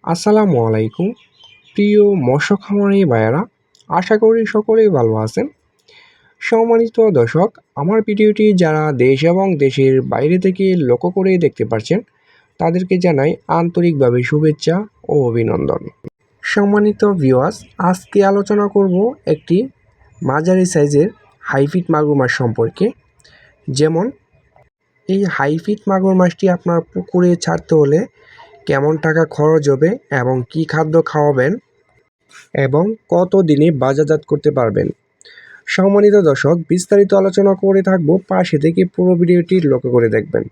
আসসালামু আলাইকুম প্রিয় মৎস্য খামারি ভাইয়েরা, আশা করি সকলেই ভালো আছেন। সম্মানিত দর্শক, আমার ভিডিওটি যারা দেশ এবং দেশের বাইরে থেকে লক্ষ্য করে দেখতে পাচ্ছেন তাদেরকে জানাই আন্তরিকভাবে শুভেচ্ছা ও অভিনন্দন। সম্মানিত ভিউয়ার্স, আজকে আলোচনা করব একটি মাঝারি সাইজের হাইফিট মাগুর মাছ সম্পর্কে। যেমন এই হাইফিট মাগুর মাছটি আপনার পুকুরে ছাড়তে হলে কেমন টাকা খরচ হবে এবং কি খাদ্য খাওয়াবেন এবং কত দিনে বাজারজাত করতে পারবেন। সম্মানিত দর্শক, বিস্তারিত আলোচনা করে থাকবো, পাশে থেকে পুরো ভিডিওটি লক্ষ্য করে দেখবেন।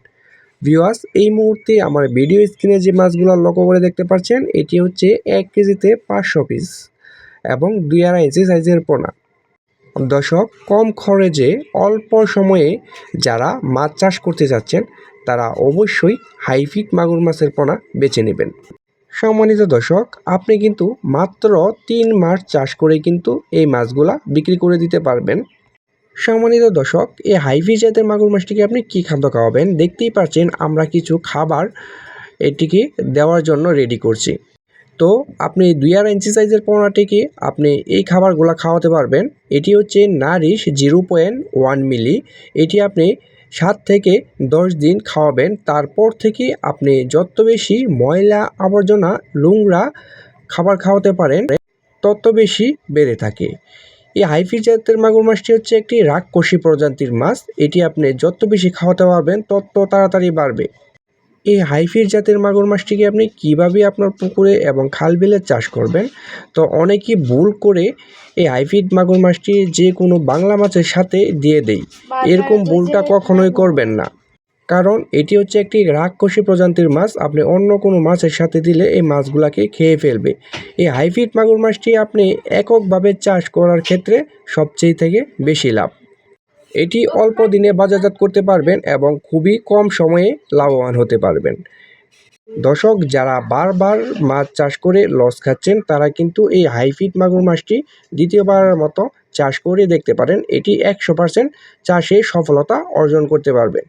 ভিউয়ার্স, এই মুহূর্তে আমার ভিডিও স্ক্রিনে যে মাছগুলো লক্ষ্য করে দেখতে পাচ্ছেন, এটি হচ্ছে 1 কেজিতে 500 পিস এবং 2.5 ইঞ্চি সাইজের পোনা। দর্শক, কম খরচে অল্প সময়ে যারা মাছ চাষ করতে যাচ্ছেন তারা অবশ্যই হাইফিট মাগুর মাছের পোনা বেছে নেবেন। সম্মানিত দর্শক, আপনি কিন্তু মাত্র 3 মাস চাষ করে কিন্তু এই মাছগুলা বিক্রি করে দিতে পারবেন। সম্মানিত দর্শক, এই হাইফিট জাতের মাগুর মাছটিকে আপনি কি খাদ্য খাওয়াবেন? দেখতেই পাচ্ছেন আমরা কিছু খাবার এটিকে দেওয়ার জন্য রেডি করছি। তো আপনি 2.5 ইঞ্চি সাইজের পোনাটিকে আপনি এই খাবারগুলো খাওয়াতে পারবেন। এটি হচ্ছে নারিশ 0.1 মিলি। এটি আপনি 7 থেকে 10 দিন খাওয়াবেন। তারপর থেকে আপনি যত বেশি ময়লা আবর্জনা নোংরা খাবার খাওয়াতে পারেন তত বেশি বেড়ে থাকে। এই হাইফিট জাতের মাগুর মাছটি হচ্ছে একটি রাক্ষসী প্রজাতির মাছ। এটি আপনি যত বেশি খাওয়াতে পারবেন তত তাড়াতাড়ি বাড়বে। এই হাইফিট জাতের মাগুর মাছটিকে আপনি কিভাবে আপনার পুকুরে এবং খাল বিলে চাষ করবেন? তো অনেকেই ভুল করে এই হাইফিট মাগুর মাছটি যে কোনো বাংলা মাছের সাথে দিয়ে দেয়। এরকম ভুলটা কখনোই করবেন না, কারণ এটি হচ্ছে একটি রাক্ষসী প্রজাতির মাছ। আপনি অন্য কোনো মাছের সাথে দিলে এই মাছগুলাকে খেয়ে ফেলবে। এই হাইফিট মাগুর মাছটি আপনি এককভাবে চাষ করার ক্ষেত্রে সবচেয়ে থেকে বেশি লাভ। এটি অল্প দিনে বাজারজাত করতে পারবেন এবং খুবই কম সময়ে লাভবান হতে পারবেন। দর্শক, যারা বারবার মাছ চাষ করে লস খাচ্ছেন তারা কিন্তু এই হাইফিট মাগুর মাছটি দ্বিতীয়বারের মতো চাষ করে দেখতে পারেন। এটি 100% চাষে সফলতা অর্জন করতে পারবেন।